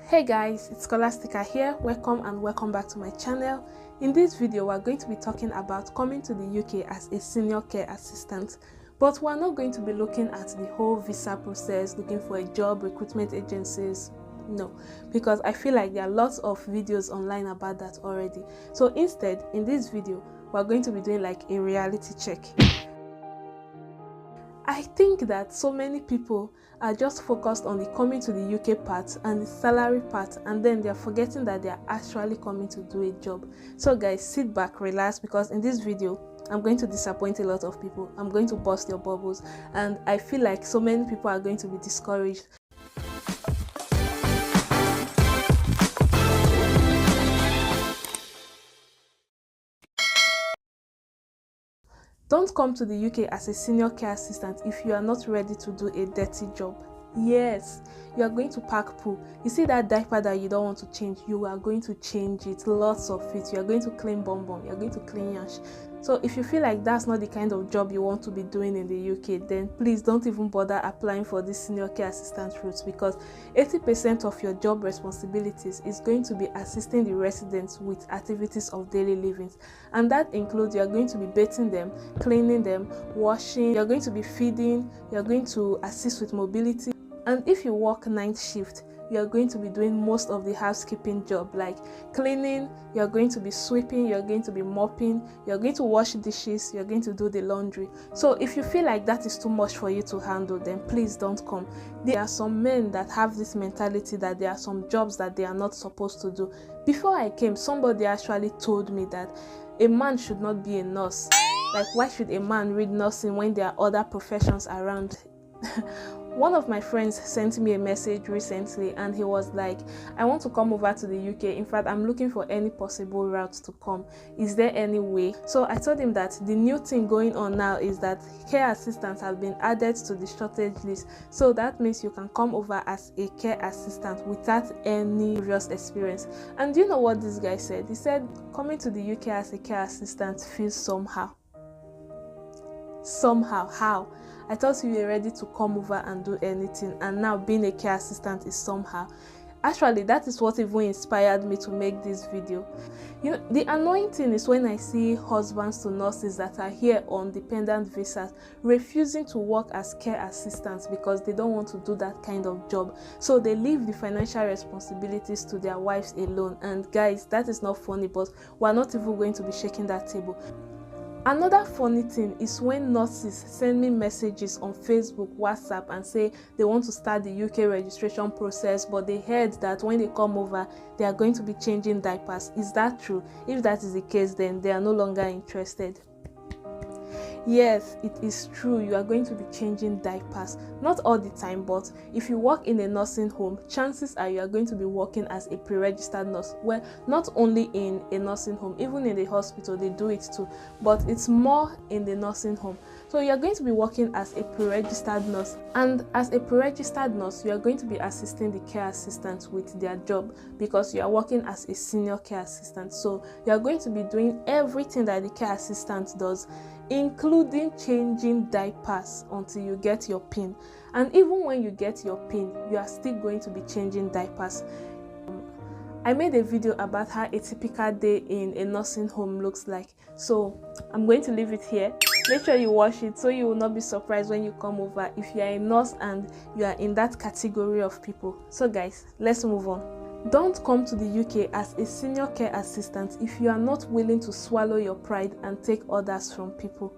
Hey guys, it's Scholastica here. Welcome back to my channel. In this video, we're going to be talking about coming to the UK as a senior care assistant. But we're not going to be looking at the whole visa process, looking for a job, recruitment agencies. No, because I feel like there are lots of videos online about that already. So instead, in this video, we're going to be doing like a reality check. I think that so many people are just focused on the coming to the UK part and the salary part, and then they're forgetting that they're actually coming to do a job. So guys, sit back, relax, because in this video, I'm going to disappoint a lot of people. I'm going to burst your bubbles, and I feel like so many people are going to be discouraged. Don't come to the UK as a senior care assistant if you are not ready to do a dirty job. Yes, you are going to pack poo. You see that diaper that you don't want to change, you are going to change it, lots of it. You are going to clean bum, you are going to clean yash. So if you feel like that's not the kind of job you want to be doing in the UK, then please don't even bother applying for this senior care assistant route, because 80% of your job responsibilities is going to be assisting the residents with activities of daily living. And that includes you are going to be bathing them, cleaning them, washing, you're going to be feeding, you're going to assist with mobility. And if you work night shift, you're going to be doing most of the housekeeping job, like cleaning, you're going to be sweeping, you're going to be mopping, you're going to wash dishes, you're going to do the laundry. So if you feel like that is too much for you to handle, then please don't come. There are some men that have this mentality that there are some jobs that they are not supposed to do. Before I came, somebody actually told me that a man should not be a nurse. Like, why should a man read nursing when there are other professions around? One of my friends sent me a message recently, and he was like, I want to come over to the UK. In fact, I'm looking for any possible route to come. Is there any way? So I told him that the new thing going on now is that care assistants have been added to the shortage list. So that means you can come over as a care assistant without any previous experience. And do you know what this guy said? He said coming to the UK as a care assistant feels somehow. Somehow. How? I thought you were ready to come over and do anything, and now being a care assistant is somehow. Actually, that is what even inspired me to make this video. You know, the annoying thing is when I see husbands to nurses that are here on dependent visas refusing to work as care assistants because they don't want to do that kind of job. So they leave the financial responsibilities to their wives alone. And guys, that is not funny, but we're not even going to be shaking that table. Another funny thing is when nurses send me messages on Facebook, WhatsApp, and say they want to start the UK registration process, but they heard that when they come over, they are going to be changing diapers. Is that true? If that is the case, then they are no longer interested. Yes, it is true. You are going to be changing diapers. Not all the time, but if you work in a nursing home, chances are you are going to be working as a pre-registered nurse. Well, not only in a nursing home, even in the hospital, they do it too. But it's more in the nursing home. So you are going to be working as a pre-registered nurse. And as a pre-registered nurse, you are going to be assisting the care assistants with their job, because you are working as a senior care assistant. So you are going to be doing everything that the care assistant does, including changing diapers until you get your PIN. And even when you get your PIN, you are still going to be changing diapers. I made a video about how a typical day in a nursing home looks like, so I'm going to leave it here. Make sure you watch it so you will not be surprised when you come over if you are a nurse and you are in that category of people. So guys, let's move on. Don't come to the UK as a senior care assistant if you are not willing to swallow your pride and take orders from people.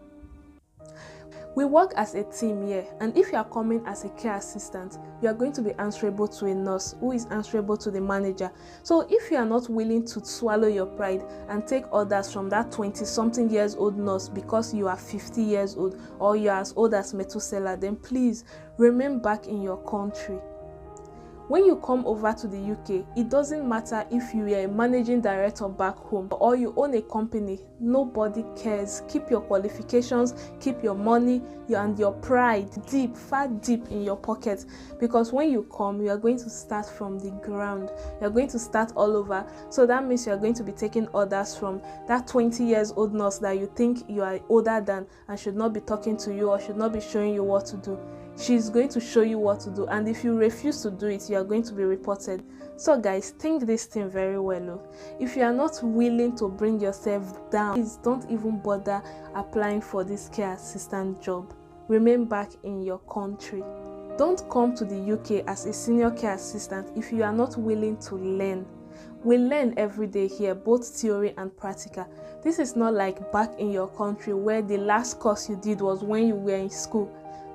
We work as a team here, and if you are coming as a care assistant, you are going to be answerable to a nurse who is answerable to the manager. So if you are not willing to swallow your pride and take orders from that 20-something years old nurse because you are 50 years old or you are as old as Methuselah, then please remain back in your country. When you come over to the UK, it doesn't matter if you are a managing director back home or you own a company. Nobody cares. Keep your qualifications, keep your money and your pride deep, far deep in your pocket, because when you come, you are going to start from the ground. You are going to start all over. So that means you are going to be taking orders from that 20 years old nurse that you think you are older than and should not be talking to you or should not be showing you what to do. she's going to show you what to do, and if you refuse to do it, you are going to be reported. So guys, think this thing very well. If you are not willing to bring yourself down, please don't even bother applying for this care assistant job. Remain back in your country. Don't come to the UK as a senior care assistant if you are not willing to learn. We learn every day here, both theory and practical. This is not like back in your country where the last course you did was when you were in school.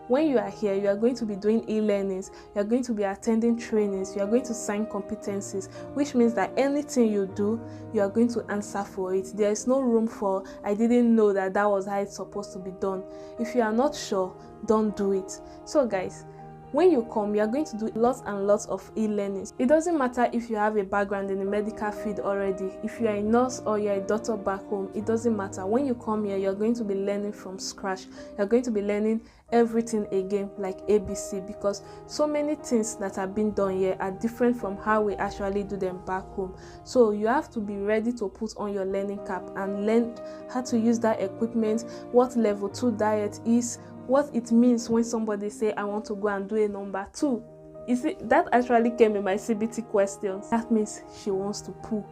When you are here, you are going to be doing e-learnings, you are going to be attending trainings, you are going to sign competencies, which means that anything you do, you are going to answer for it. There is no room for, I didn't know that was how it's supposed to be done. If you are not sure, don't do it. So guys, when you come, you are going to do lots and lots of e-learnings. It doesn't matter if you have a background in the medical field already. If you are a nurse or you are a doctor back home, it doesn't matter. When you come here, you are going to be learning from scratch. You are going to be learning everything again, like ABC, because so many things that are being done here are different from how we actually do them back home. So you have to be ready to put on your learning cap and learn how to use that equipment, what level 2 diet is, what it means when somebody say I want to go and do a number 2. You see, that actually came in my CBT questions. That means she wants to poo.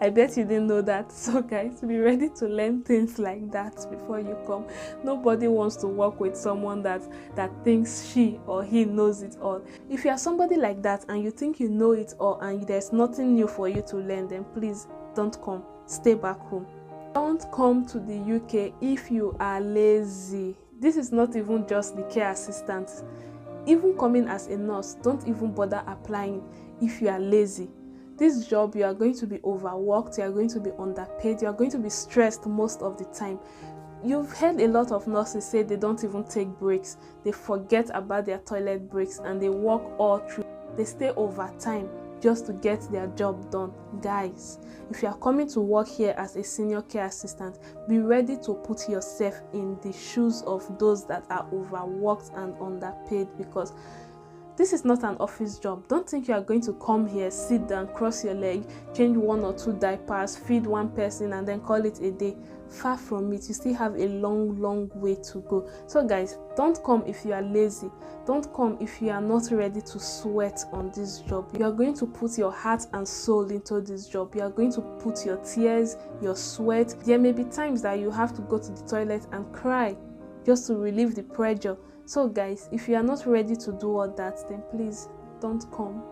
I bet you didn't know that. So guys, be ready to learn things like that before you come. Nobody wants to work with someone that thinks she or he knows it all. If you are somebody like that and you think you know it all and there's nothing new for you to learn, then please don't come. Stay back home. Don't come to the UK if you are lazy. This is not even just the care assistant. Even coming as a nurse, don't even bother applying if you are lazy. This job, you are going to be overworked, you are going to be underpaid, you are going to be stressed most of the time. You've heard a lot of nurses say they don't even take breaks. They forget about their toilet breaks and they work all through. They stay overtime just to get their job done. Guys, if you are coming to work here as a senior care assistant, be ready to put yourself in the shoes of those that are overworked and underpaid, because this is not an office job. Don't think you are going to come here, sit down, cross your leg, change 1 or 2 diapers, feed 1 person and then call it a day. Far from it. You still have a long way to go. So guys, don't come if you are lazy. Don't come if you are not ready to sweat on this job. You are going to put your heart and soul into this job. You are going to put your tears, your sweat. There may be times that you have to go to the toilet and cry just to relieve the pressure. So guys, if you are not ready to do all that, then please don't come.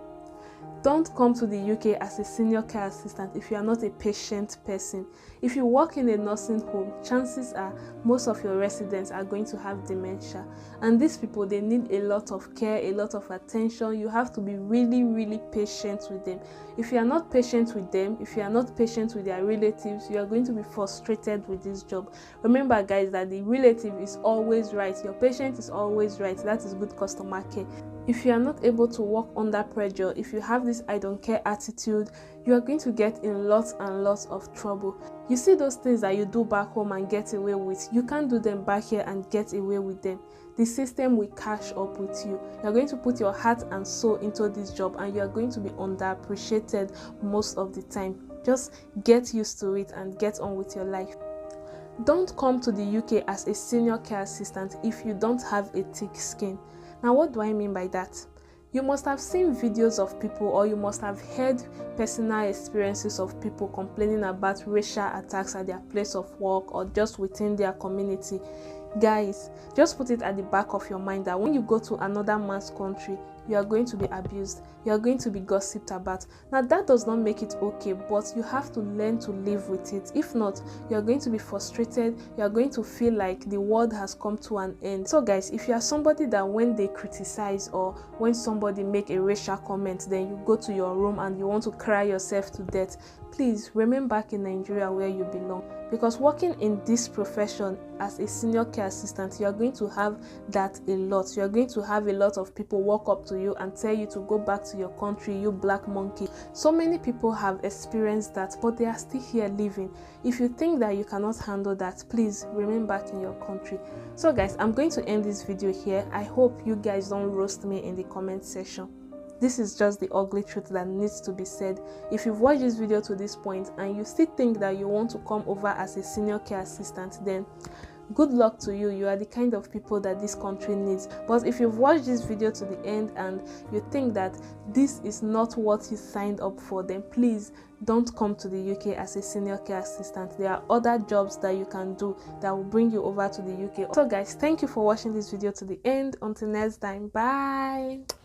Don't come to the UK as a senior care assistant if you are not a patient person. If you work in a nursing home, chances are most of your residents are going to have dementia. And these people, they need a lot of care, a lot of attention. You have to be really patient with them. If you are not patient with them, if you are not patient with their relatives, you are going to be frustrated with this job. Remember guys, that the relative is always right. Your patient is always right. That is good customer care. If you are not able to work under pressure, if you have this I don't care attitude, you are going to get in lots and lots of trouble. You see those things that you do back home and get away with, you can't do them back here and get away with them. The system will catch up with you. You are going to put your heart and soul into this job and you are going to be underappreciated most of the time. Just get used to it and get on with your life. Don't come to the UK as a senior care assistant if you don't have a thick skin. Now, what do I mean by that? You must have seen videos of people, or you must have heard personal experiences of people complaining about racial attacks at their place of work or just within their community. Guys, just put it at the back of your mind that when you go to another man's country, you are going to be abused, you are going to be gossiped about. Now that does not make it okay, but you have to learn to live with it. If not, you are going to be frustrated, you are going to feel like the world has come to an end. So guys, if you are somebody that when they criticize or when somebody make a racial comment, then you go to your room and you want to cry yourself to death, please remain back in Nigeria where you belong. Because working in this profession as a senior care assistant, you are going to have that a lot. You are going to have a lot of people walk up to you and tell you to go back to your country, you black monkey. So many people have experienced that, but they are still here living. If you think that you cannot handle that, please remain back in your country. So guys, I'm going to end this video here. I hope you guys don't roast me in the comment section. This is just the ugly truth that needs to be said. If you've watched this video to this point and you still think that you want to come over as a senior care assistant, then good luck to you. You are the kind of people that this country needs. But if you've watched this video to the end and you think that this is not what you signed up for, then please don't come to the UK as a senior care assistant. There are other jobs that you can do that will bring you over to the UK. So guys, thank you for watching this video to the end. Until next time, bye.